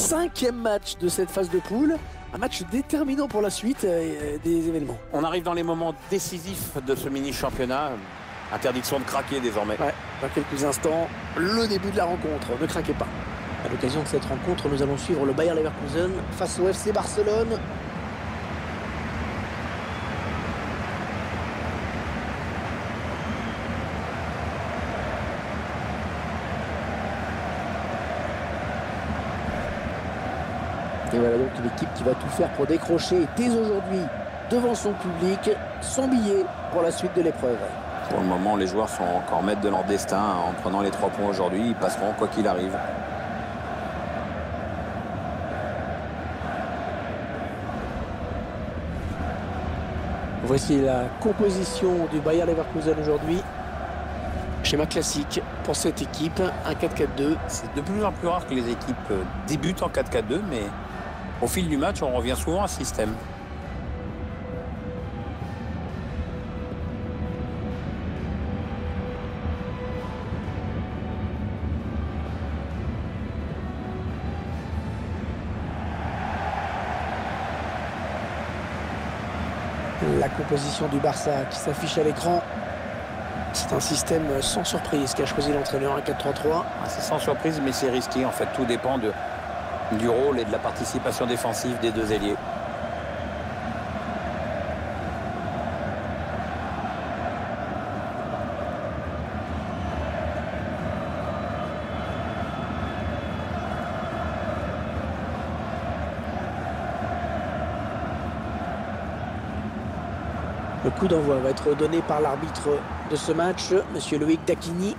5e match de cette phase de poule. Un match déterminant pour la suite des événements. On arrive dans les moments décisifs de ce mini-championnat. Interdiction de craquer désormais. Ouais, dans quelques instants, le début de la rencontre. Ne craquez pas. À l'occasion de cette rencontre, nous allons suivre le Bayer Leverkusen face au FC Barcelone. Et voilà donc l'équipe qui va tout faire pour décrocher dès aujourd'hui, devant son public, son billet pour la suite de l'épreuve. Pour le moment, les joueurs sont encore maîtres de leur destin. En prenant les 3 points aujourd'hui, ils passeront quoi qu'il arrive. Voici la composition du Bayer Leverkusen aujourd'hui. Schéma classique pour cette équipe, un 4-4-2. C'est de plus en plus rare que les équipes débutent en 4-4-2, mais au fil du match, on revient souvent à ce système. La composition du Barça qui s'affiche à l'écran. C'est un système sans surprise qu'a choisi l'entraîneur, un 4-3-3. C'est sans surprise, mais c'est risqué. En fait, tout dépend du rôle et de la participation défensive des deux ailiers. Le coup d'envoi va être donné par l'arbitre de ce match, Monsieur Loïc Dacchini.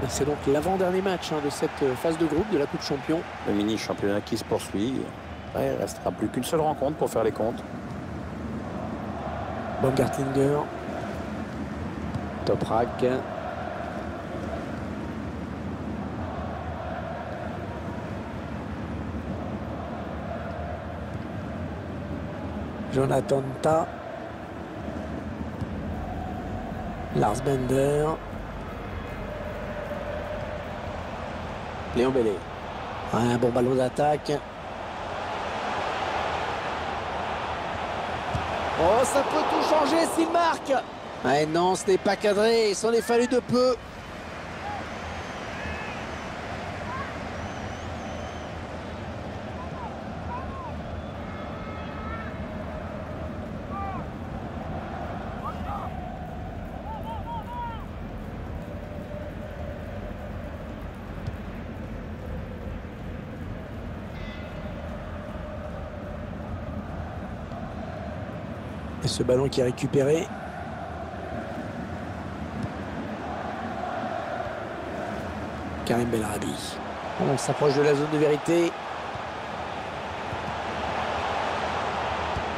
C'est donc l'avant-dernier match de cette phase de groupe de la Coupe Champion. Le mini-championnat qui se poursuit. Il ne restera plus qu'une seule rencontre pour faire les comptes. Baumgartlinger. Toprak. Jonathan Tah. Lars Bender. Léon Bellet. Un bon ballon d'attaque. Oh, ça peut tout changer s'il marque. Ah non, ce n'est pas cadré. Il s'en est fallu de peu. Et ce ballon qui est récupéré. Karim Belarabi. On s'approche de la zone de vérité.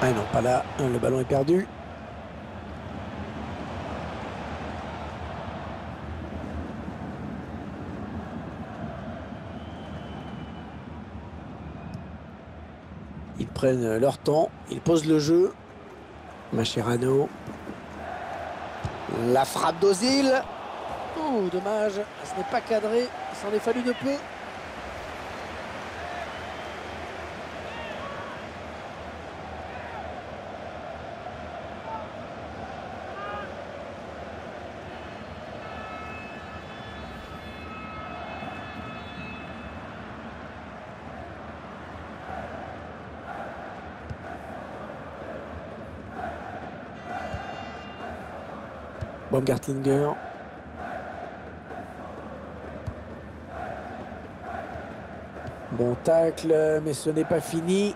Ah non, pas là. Le ballon est perdu. Ils prennent leur temps. Ils posent le jeu. Mascherano. La frappe d'Ozil. Oh, dommage. Ce n'est pas cadré. Il s'en est fallu de peu. Baumgartlinger. Bon tacle, mais ce n'est pas fini.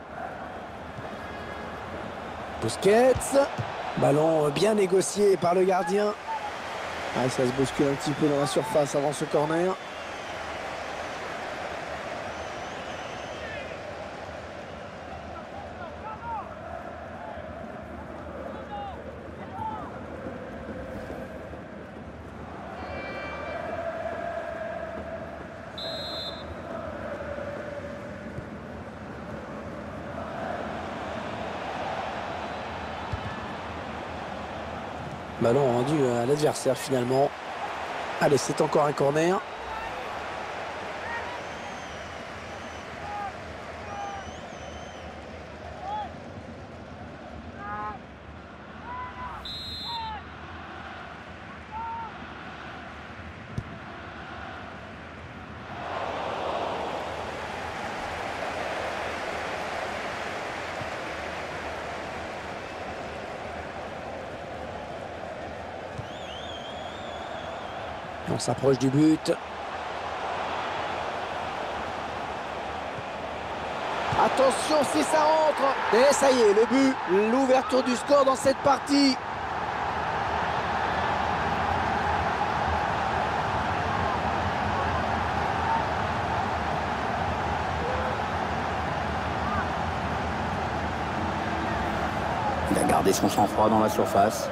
Busquets. Ballon bien négocié par le gardien. Ah, ça se bouscule un petit peu dans la surface avant ce corner. Ballon rendu à l'adversaire finalement. Allez, c'est encore un corner. On s'approche du but. Attention si ça rentre. Et ça y est, le but, l'ouverture du score dans cette partie. Il a gardé son sang-froid dans la surface.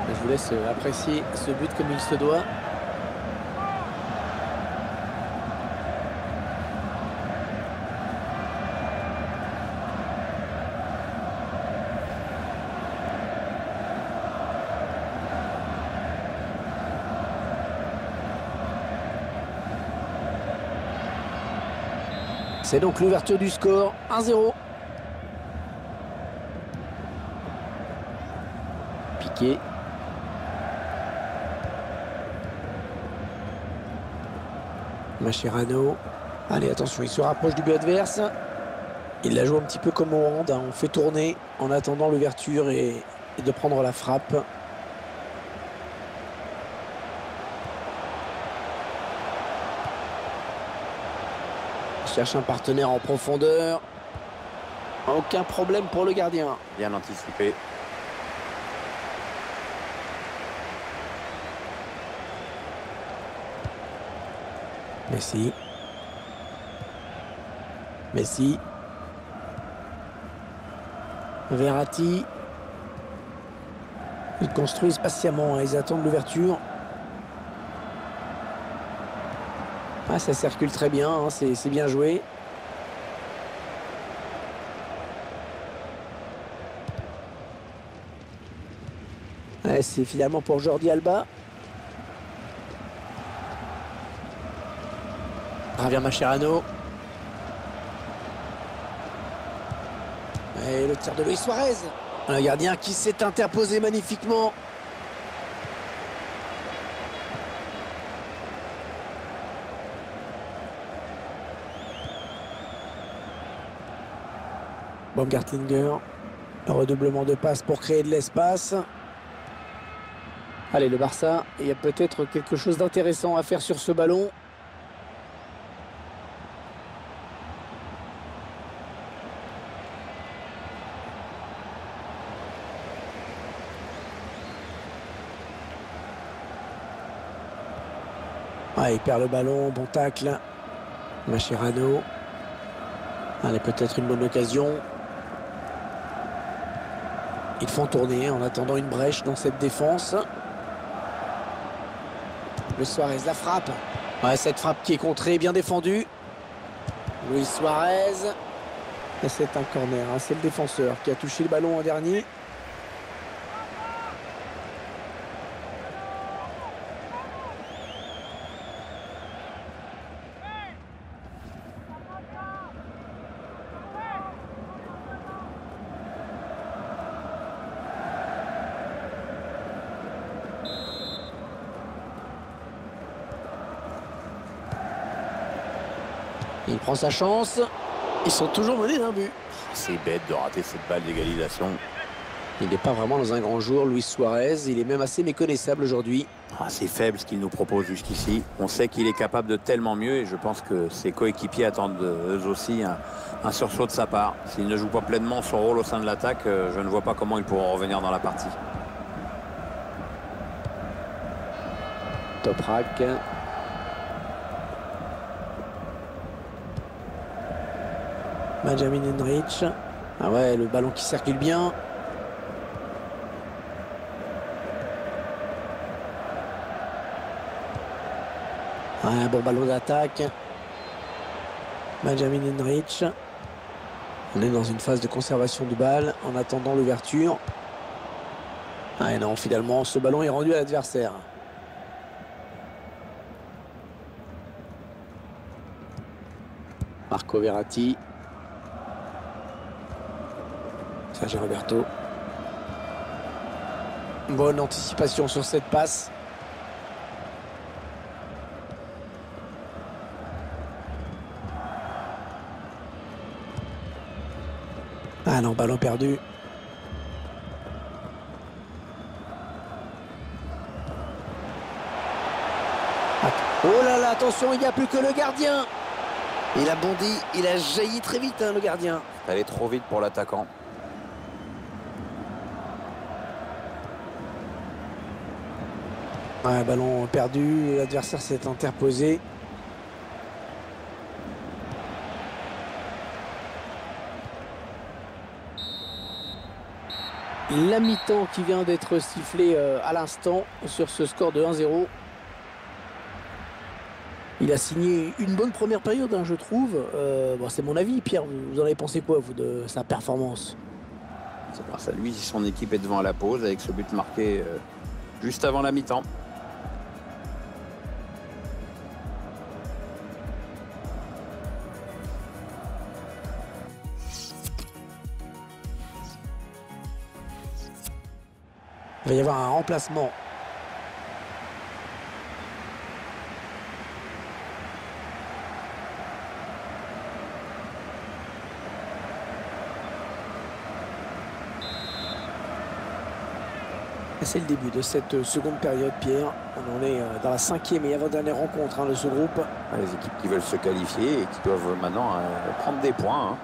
Je vous laisse apprécier ce but comme il se doit. C'est donc l'ouverture du score, 1-0. Piqué. Mascherano. Allez, attention, il se rapproche du but adverse. Il la joue un petit peu comme au hand. On fait tourner en attendant l'ouverture et de prendre la frappe. Il cherche un partenaire en profondeur. Aucun problème pour le gardien. Bien anticipé. Messi. Messi. Verratti. Ils construisent patiemment, ils attendent l'ouverture. Ah, ça circule très bien, hein, c'est bien joué. Ouais, c'est finalement pour Jordi Alba. Javier Mascherano. Et le tir de Luis Suarez. Un gardien qui s'est interposé magnifiquement. Baumgartlinger. Un redoublement de passes pour créer de l'espace. Allez, le Barça, il y a peut-être quelque chose d'intéressant à faire sur ce ballon. Ah, il perd le ballon, bon tacle. Mascherano. Allez, peut-être une bonne occasion. Ils font tourner en attendant une brèche dans cette défense. Le Suarez, la frappe. Ouais, cette frappe qui est contrée, bien défendue. Luis Suarez. Et c'est un corner, hein. C'est le défenseur qui a touché le ballon en dernier. Il prend sa chance. Ils sont toujours menés d'un but. C'est bête de rater cette balle d'égalisation. Il n'est pas vraiment dans un grand jour, Luis Suarez. Il est même assez méconnaissable aujourd'hui. C'est faible ce qu'il nous propose jusqu'ici. On sait qu'il est capable de tellement mieux et je pense que ses coéquipiers attendent eux aussi un sursaut de sa part. S'il ne joue pas pleinement son rôle au sein de l'attaque, je ne vois pas comment ils pourront revenir dans la partie. Toprak. Benjamin Henrich. Ah ouais, le ballon qui circule bien. Un bon ballon d'attaque. Benjamin Henrich. On est dans une phase de conservation de balle en attendant l'ouverture. Ah et non, finalement, ce ballon est rendu à l'adversaire. Marco Verratti. Sergio Roberto. Bonne anticipation sur cette passe. Ah non, ballon perdu. Oh là là, attention, il n'y a plus que le gardien. Il a bondi, il a jailli très vite, hein, le gardien. Elle est trop vite pour l'attaquant. Ouais, ballon perdu, l'adversaire s'est interposé. La mi-temps qui vient d'être sifflée à l'instant sur ce score de 1-0. Il a signé une bonne première période, hein, je trouve. Bon, c'est mon avis. Pierre, vous en avez pensé quoi, vous, de sa performance? C'est grâce à lui si son équipe est devant à la pause avec ce but marqué juste avant la mi-temps. Il va y avoir un remplacement. C'est le début de cette seconde période, Pierre. On en est dans la 5e et avant-dernière rencontre, hein, de ce groupe. Les équipes qui veulent se qualifier et qui doivent maintenant prendre des points. Hein.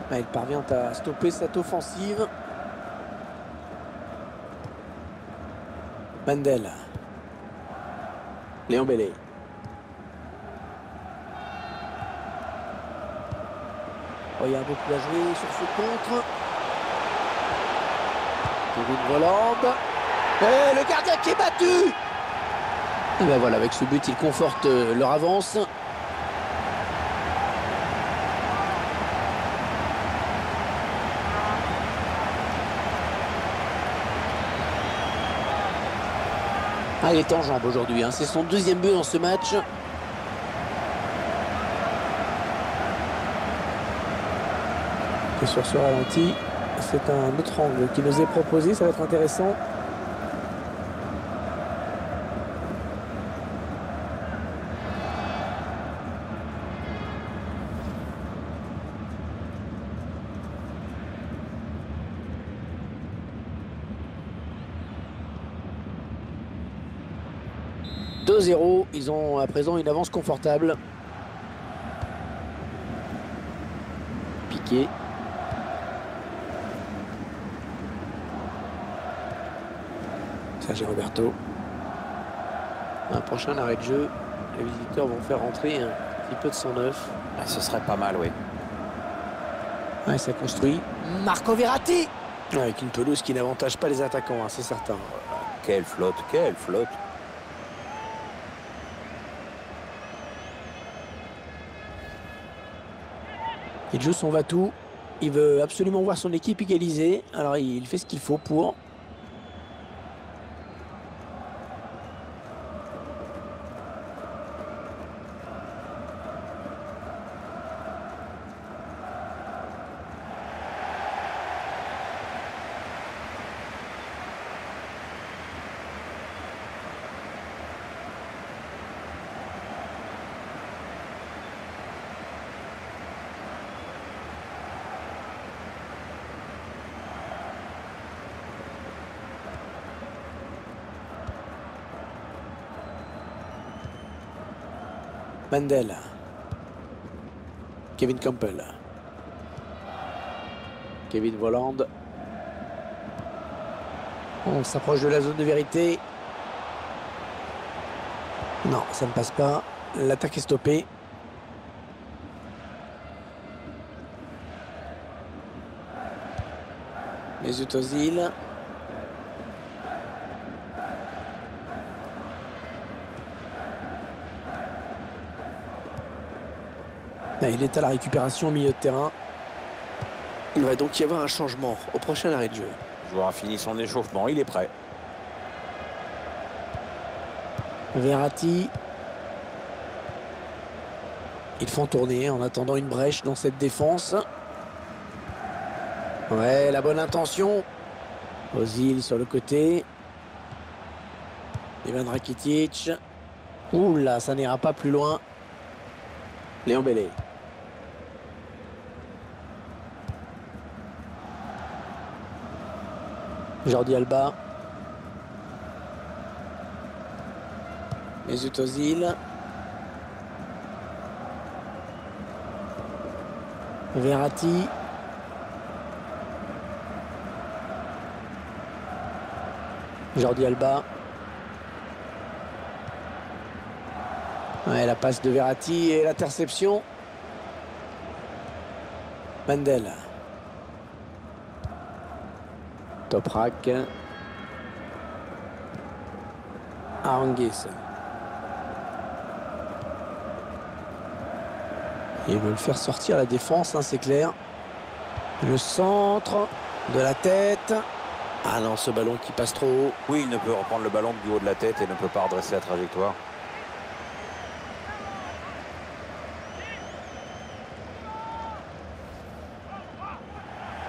Il parvient à stopper cette offensive. Mandel. Léon Bellé. Oh, il y a beaucoup à jouer sur ce contre. Kevin Volland. Et le gardien qui est battu. Et ben voilà, avec ce but, ils confortent leur avance. Ah, il est en jambes aujourd'hui, hein. C'est son deuxième but dans ce match. Et sur ce ralenti, c'est un autre angle qui nous est proposé, ça va être intéressant. « 2-0 », ils ont à présent une avance confortable. Piqué. Sergio Roberto. Un prochain arrêt de jeu. Les visiteurs vont faire rentrer un petit peu de sang neuf. Ah, ce serait pas mal, oui. Ouais, ça construit. Marco Verratti. Avec une pelouse qui n'avantage pas les attaquants, hein, c'est certain. Quelle flotte, quelle flotte. Il joue son va-tout. Il veut absolument voir son équipe égaliser. Alors il fait ce qu'il faut pour. Mandel. Kevin Campbell. Kevin Volland. On s'approche de la zone de vérité. Non, ça ne passe pas. L'attaque est stoppée. Mesut Özil. Là, il est à la récupération au milieu de terrain. Il va donc y avoir un changement au prochain arrêt de jeu. Le joueur a fini son échauffement, il est prêt. Verratti. Ils font tourner en attendant une brèche dans cette défense. Ouais, la bonne intention. Ozil sur le côté. Ivan Rakitic. Ouh là, ça n'ira pas plus loin. Léon Bellet. Jordi Alba. Mesut Ozil. Verratti. Jordi Alba. Ouais, la passe de Verratti et l'interception. Mendel. Toprak. Aranguis. Ils veulent faire sortir la défense, hein, c'est clair. Le centre de la tête. Ah non, ce ballon qui passe trop haut. Oui, il ne peut reprendre le ballon du haut de la tête et ne peut pas redresser la trajectoire.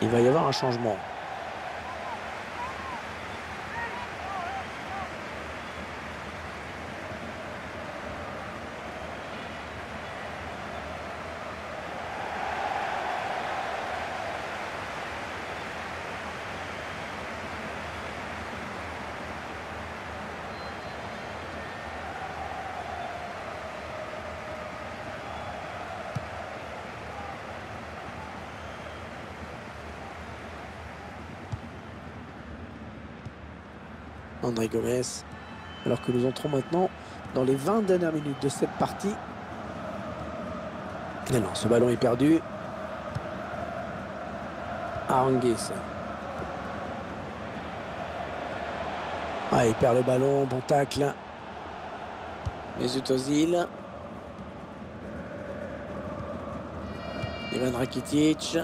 Il va y avoir un changement. André Gomes, alors que nous entrons maintenant dans les 20 dernières minutes de cette partie. Et non, ce ballon est perdu. Aranguis. Ah, il perd le ballon, bon tacle. Mesut Ozil. Ivan Rakitic.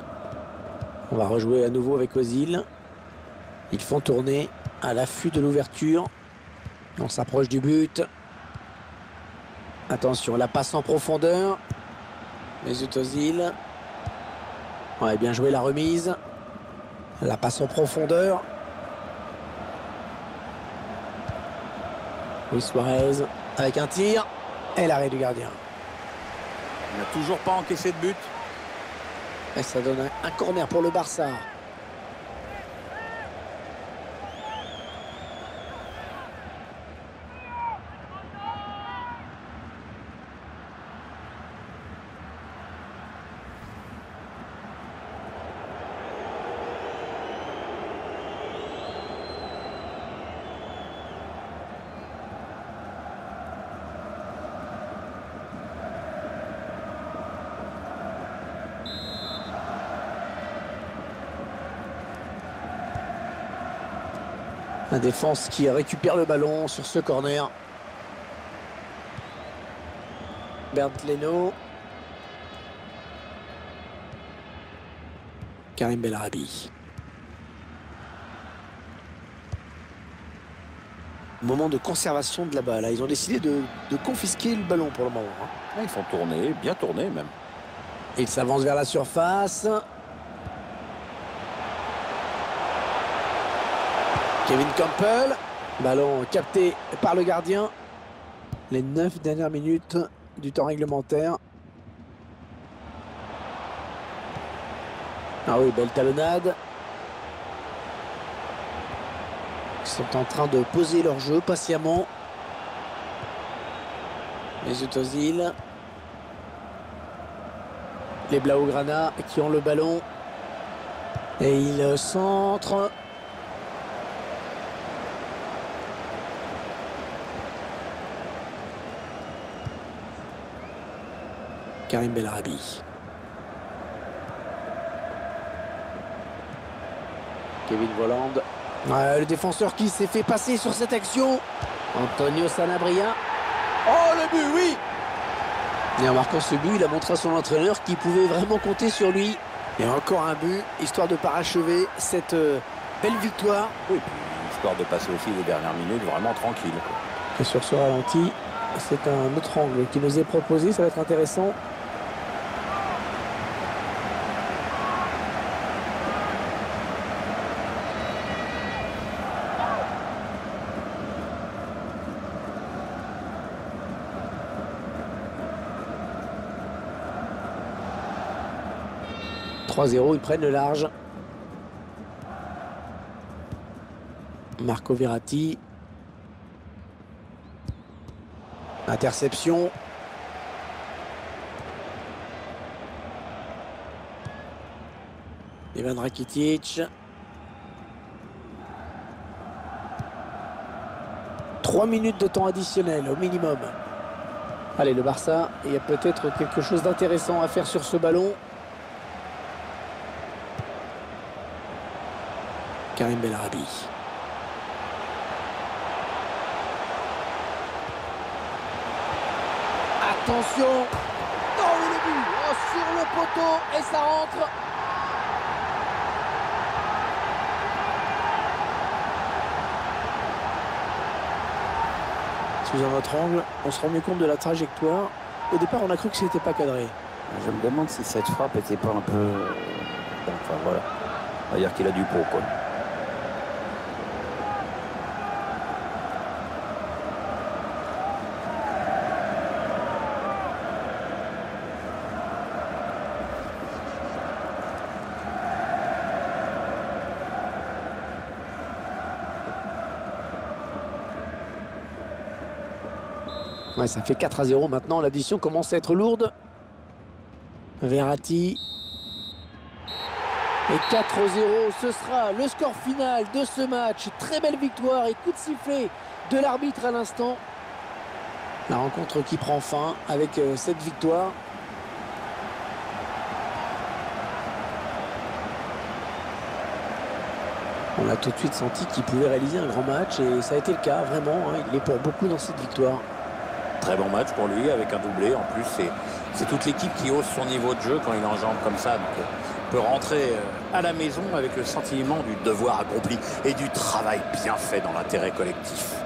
On va rejouer à nouveau avec Ozil. Ils font tourner à l'affût de l'ouverture. On s'approche du but. Attention, la passe en profondeur. Mesut Ozil. Ouais, bien joué la remise. La passe en profondeur. Luis Suarez avec un tir. Et l'arrêt du gardien. Il n'a toujours pas encaissé de but. Et ça donne un corner pour le Barça. La défense qui récupère le ballon sur ce corner. Bernd Leno. Karim Bellarabi. Moment de conservation de la balle. Ils ont décidé de confisquer le ballon pour le moment. Ils font tourner, bien tourner même. Ils s'avancent vers la surface. Kevin Campbell. Ballon capté par le gardien. Les 9 dernières minutes du temps réglementaire. Ah oui, belle talonnade. Ils sont en train de poser leur jeu patiemment. Mesut Ozil. Les Blaugrana qui ont le ballon. Et ils centrent. Karim Bellarabi. Kevin Volland. Le défenseur qui s'est fait passer sur cette action. Antonio Sanabria. Oh, le but, oui! Et en marquant ce but, il a montré à son entraîneur qu'il pouvait vraiment compter sur lui. Et encore un but, histoire de parachever cette belle victoire. Oui, puis histoire de passer aussi les dernières minutes vraiment tranquille, quoi. Et sur ce ralenti, c'est un autre angle qui nous est proposé, ça va être intéressant. « 3-0, ils prennent le large. » Marco Verratti. Interception. Ivan Rakitic. 3 minutes de temps additionnel au minimum. Allez, le Barça, il y a peut-être quelque chose d'intéressant à faire sur ce ballon. Karim Bellarabi. Attention. Oh, le but. Oh, sur le poteau et ça rentre. Sous un autre angle, on se rend mieux compte de la trajectoire. Au départ, on a cru que c'était pas cadré. Je me demande si cette frappe était pas un peu... Enfin voilà, on va dire qu'il a du pot, quoi. Ouais, ça fait 4-0 maintenant. L'addition commence à être lourde. Verratti. Et 4-0, ce sera le score final de ce match. Très belle victoire et coup de sifflet de l'arbitre à l'instant. La rencontre qui prend fin avec cette victoire. On a tout de suite senti qu'il pouvait réaliser un grand match et ça a été le cas, vraiment. Hein, il est pour beaucoup dans cette victoire. Très bon match pour lui avec un doublé. En plus, c'est toute l'équipe qui hausse son niveau de jeu quand il enjambe comme ça. Donc, peut rentrer à la maison avec le sentiment du devoir accompli et du travail bien fait dans l'intérêt collectif.